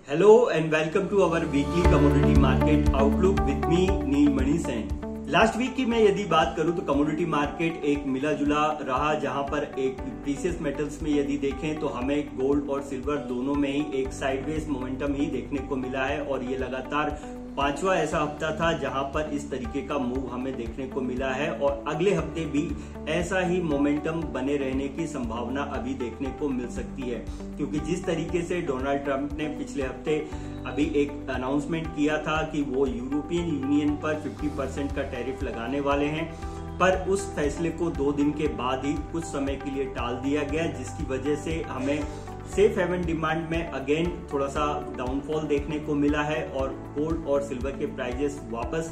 Hello and welcome to our weekly commodity market outlook with me Neel Mani Sen. Last week की मैं यदि बात करूं तो कमोडिटी मार्केट एक मिला जुला रहा, जहां पर एक प्रीशियस मेटल्स में यदि देखें तो हमें गोल्ड और सिल्वर दोनों में ही एक साइडवेज मोमेंटम ही देखने को मिला है और ये लगातार पांचवा ऐसा हफ्ता था जहां पर इस तरीके का मूव हमें देखने को मिला है और अगले हफ्ते भी ऐसा ही मोमेंटम बने रहने की संभावना अभी देखने को मिल सकती है, क्योंकि जिस तरीके से डोनाल्ड ट्रंप ने पिछले हफ्ते अभी एक अनाउंसमेंट किया था कि वो यूरोपियन यूनियन पर 50% का टैरिफ लगाने वाले हैं, पर उस फैसले को 2 दिन के बाद ही कुछ समय के लिए टाल दिया गया, जिसकी वजह से हमें सेफ हेवन डिमांड में अगेन थोड़ा सा डाउनफॉल देखने को मिला है और गोल्ड और सिल्वर के प्राइजेस वापस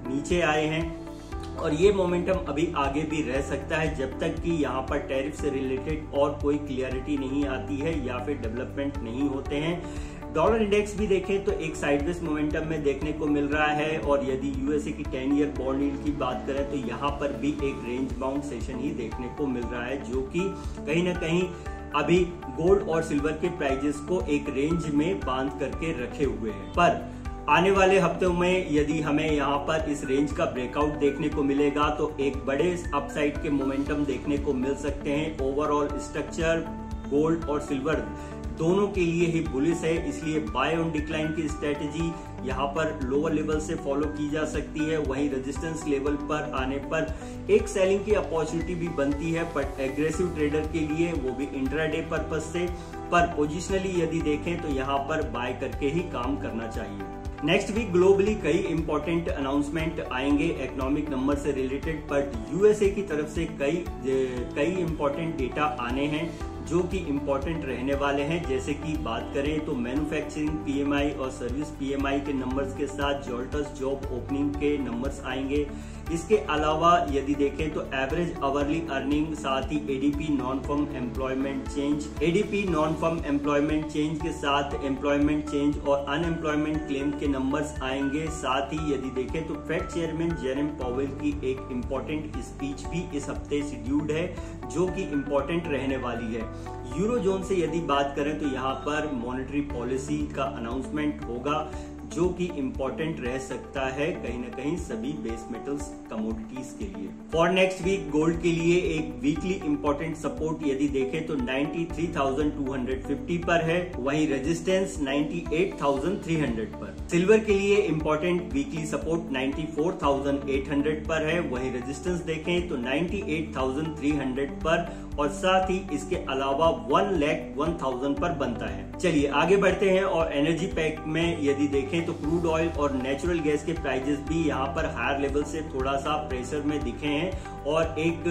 नीचे आए हैं और ये मोमेंटम अभी आगे भी रह सकता है जब तक कि यहाँ पर टैरिफ से रिलेटेड और कोई क्लियरिटी नहीं आती है या फिर डेवलपमेंट नहीं होते हैं। डॉलर इंडेक्स भी देखें तो एक साइडवेज मोमेंटम में देखने को मिल रहा है और यदि यूएसए की 10 ईयर बॉन्ड यील्ड की बात करें तो यहाँ पर भी एक रेंज बाउंड सेशन ही देखने को मिल रहा है, जो कि कहीं ना कहीं अभी गोल्ड और सिल्वर के प्राइजेस को एक रेंज में बांध करके रखे हुए हैं। पर आने वाले हफ्तों में यदि हमें यहाँ पर इस रेंज का ब्रेकआउट देखने को मिलेगा तो एक बड़े अपसाइड के मोमेंटम देखने को मिल सकते हैं। ओवरऑल स्ट्रक्चर गोल्ड और सिल्वर दोनों के लिए ही बुलिश है, इसलिए बाय ऑन डिक्लाइन की स्ट्रेटेजी यहाँ पर लोअर लेवल से फॉलो की जा सकती है। वहीं रेजिस्टेंस लेवल पर आने पर एक सेलिंग की अपॉर्चुनिटी भी बनती है, बट एग्रेसिव ट्रेडर के लिए वो भी इंट्राडे पर्पस से। पर पोजिशनली यदि देखें तो यहाँ पर बाय करके ही काम करना चाहिए। नेक्स्ट वीक ग्लोबली कई इंपॉर्टेंट अनाउंसमेंट आएंगे इकोनॉमिक नंबर से रिलेटेड, बट यूएसए की तरफ से कई इंपॉर्टेंट डेटा आने हैं जो कि इंपॉर्टेंट रहने वाले हैं। जैसे कि बात करें तो मैन्युफैक्चरिंग पीएमआई और सर्विस पीएमआई के नंबर्स के साथ जोल्टस जॉब ओपनिंग के नंबर्स आएंगे। इसके अलावा यदि देखें तो एवरेज आवरली अर्निंग, साथ ही ADP non farm employment change, ADP non farm employment change के साथ एम्प्लॉयमेंट चेंज और अनएम्प्लॉयमेंट क्लेम के नंबर्स आएंगे। साथ ही यदि देखें तो फेड चेयरमैन जेरेम पावेल की एक इम्पोर्टेंट स्पीच भी इस हफ्ते शेड्यूल्ड है जो कि इम्पोर्टेंट रहने वाली है। यूरो जोन से यदि बात करें तो यहाँ पर मॉनेटरी पॉलिसी का अनाउंसमेंट होगा जो कि इम्पोर्टेंट रह सकता है कहीं ना कहीं सभी बेस मेटल्स कमोडिटीज के लिए। फॉर नेक्स्ट वीक गोल्ड के लिए एक वीकली इंपॉर्टेंट सपोर्ट यदि देखें तो 93,250 पर है, वहीं रेजिस्टेंस 98,300 पर। सिल्वर के लिए इंपॉर्टेंट वीकली सपोर्ट 94,800 पर है, वहीं रेजिस्टेंस देखें तो 98,300 पर और साथ ही इसके अलावा 1,01,000 पर बनता है। चलिए आगे बढ़ते हैं और एनर्जी पैक में यदि देखें तो क्रूड ऑयल और नेचुरल गैस के प्राइजेस भी यहाँ पर हायर लेवल से थोड़ा सा प्रेशर में दिखे हैं और एक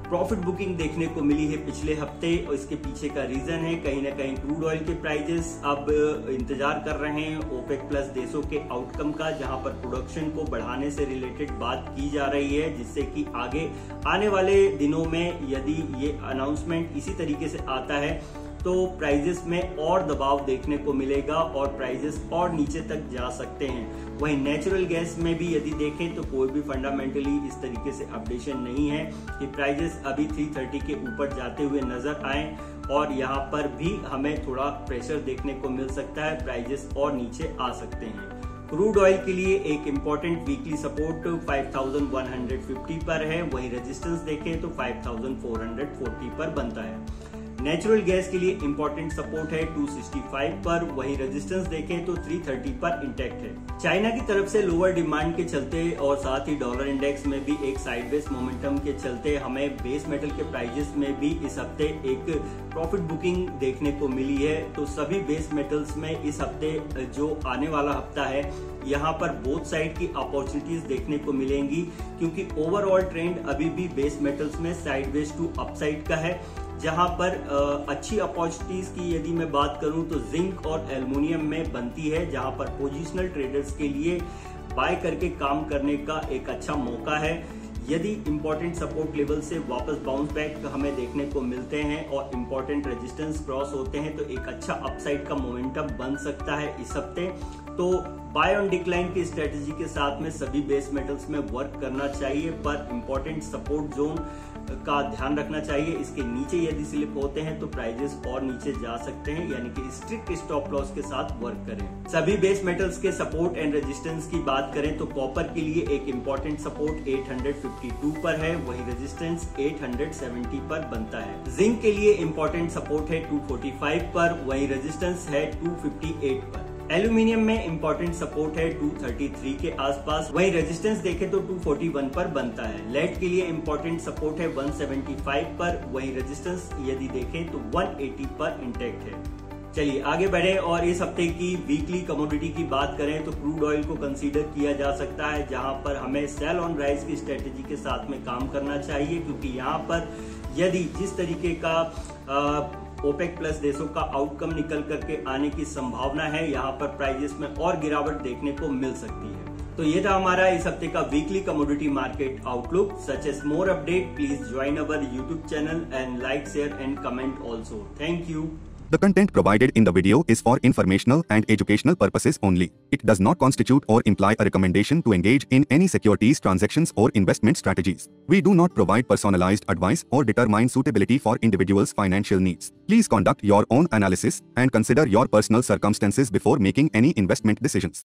प्रॉफिट बुकिंग देखने को मिली है पिछले हफ्ते और इसके पीछे का रीजन है कहीं ना कहीं क्रूड ऑयल के प्राइजेस अब इंतजार कर रहे हैं ओपेक प्लस देशों के आउटकम का, जहां पर प्रोडक्शन को बढ़ाने से रिलेटेड बात की जा रही है, जिससे कि आगे आने वाले दिनों में यदि ये अनाउंसमेंट इसी तरीके से आता है तो प्राइजेस में और दबाव देखने को मिलेगा और प्राइजेस और नीचे तक जा सकते हैं। वहीं नेचुरल गैस में भी यदि देखें तो कोई भी फंडामेंटली इस तरीके से अपडेशन नहीं है कि प्राइजेस अभी 330 के ऊपर जाते हुए नजर आए और यहाँ पर भी हमें थोड़ा प्रेशर देखने को मिल सकता है, प्राइजेस और नीचे आ सकते हैं। क्रूड ऑयल के लिए एक इंपॉर्टेंट वीकली सपोर्ट 5,150 पर है, वहीं रेजिस्टेंस देखें तो 5,440 पर बनता है। नेचुरल गैस के लिए इंपॉर्टेंट सपोर्ट है 265 पर, वहीं रेजिस्टेंस देखें तो 330 पर इंटैक्ट है। चाइना की तरफ से लोअर डिमांड के चलते और साथ ही डॉलर इंडेक्स में भी एक साइडवेज मोमेंटम के चलते हमें बेस मेटल के प्राइजेस में भी इस हफ्ते एक प्रॉफिट बुकिंग देखने को मिली है। तो सभी बेस मेटल्स में इस हफ्ते जो आने वाला हफ्ता है यहाँ पर बोथ साइड की अपॉर्चुनिटीज देखने को मिलेंगी, क्योंकि ओवरऑल ट्रेंड अभी भी बेस मेटल्स में साइडवेज टू अपसाइड का है, जहां पर अच्छी अपॉर्चुनिटीज की यदि मैं बात करूं तो जिंक और एल्युमिनियम में बनती है, जहां पर पोजिशनल ट्रेडर्स के लिए बाय करके काम करने का एक अच्छा मौका है। यदि इंपॉर्टेंट सपोर्ट लेवल से वापस बाउंस बैक हमें देखने को मिलते हैं और इंपॉर्टेंट रेजिस्टेंस क्रॉस होते हैं तो एक अच्छा अपसाइड का मोमेंटम बन सकता है इस हफ्ते। तो बाय ऑन डिक्लाइन की स्ट्रेटेजी के साथ में सभी बेस मेटल्स में वर्क करना चाहिए, पर इंपॉर्टेंट सपोर्ट जोन का ध्यान रखना चाहिए। इसके नीचे यदि स्लिप होते हैं तो प्राइजेस और नीचे जा सकते हैं, यानी कि स्ट्रिक्ट स्टॉप लॉस के साथ वर्क करें। सभी बेस मेटल्स के सपोर्ट एंड रेजिस्टेंस की बात करें तो कॉपर के लिए एक इंपॉर्टेंट सपोर्ट 852 पर है, वही रेजिस्टेंस 870 पर बनता है। जिंक के लिए इंपॉर्टेंट सपोर्ट है 245 पर, वही रेजिस्टेंस है 258 पर। एल्यूमिनियम में इंपॉर्टेंट सपोर्ट है 233 के आसपास, वही रेजिस्टेंस देखें तो 241 पर बनता है। लेड के लिए इंपॉर्टेंट सपोर्ट है 175 पर, वही रेजिस्टेंस यदि देखें तो 180 पर इंटैक्ट है। चलिए आगे बढ़े और इस हफ्ते की वीकली कमोडिटी की बात करें तो क्रूड ऑयल को कंसीडर किया जा सकता है, जहां पर हमें सेल ऑन राइज की स्ट्रेटेजी के साथ में काम करना चाहिए, क्योंकि यहां पर यदि जिस तरीके का ओपेक प्लस देशों का आउटकम निकल करके आने की संभावना है, यहाँ पर प्राइजेस में और गिरावट देखने को मिल सकती है। तो ये था हमारा इस हफ्ते का weekly commodity market outlook. Such as more update please join our YouTube channel and like, share and comment also. Thank you. The content provided in the video is for informational and educational purposes only. It does not constitute or imply a recommendation to engage in any securities transactions or investment strategies. We do not provide personalized advice or determine suitability for individuals' financial needs. Please conduct your own analysis and consider your personal circumstances before making any investment decisions.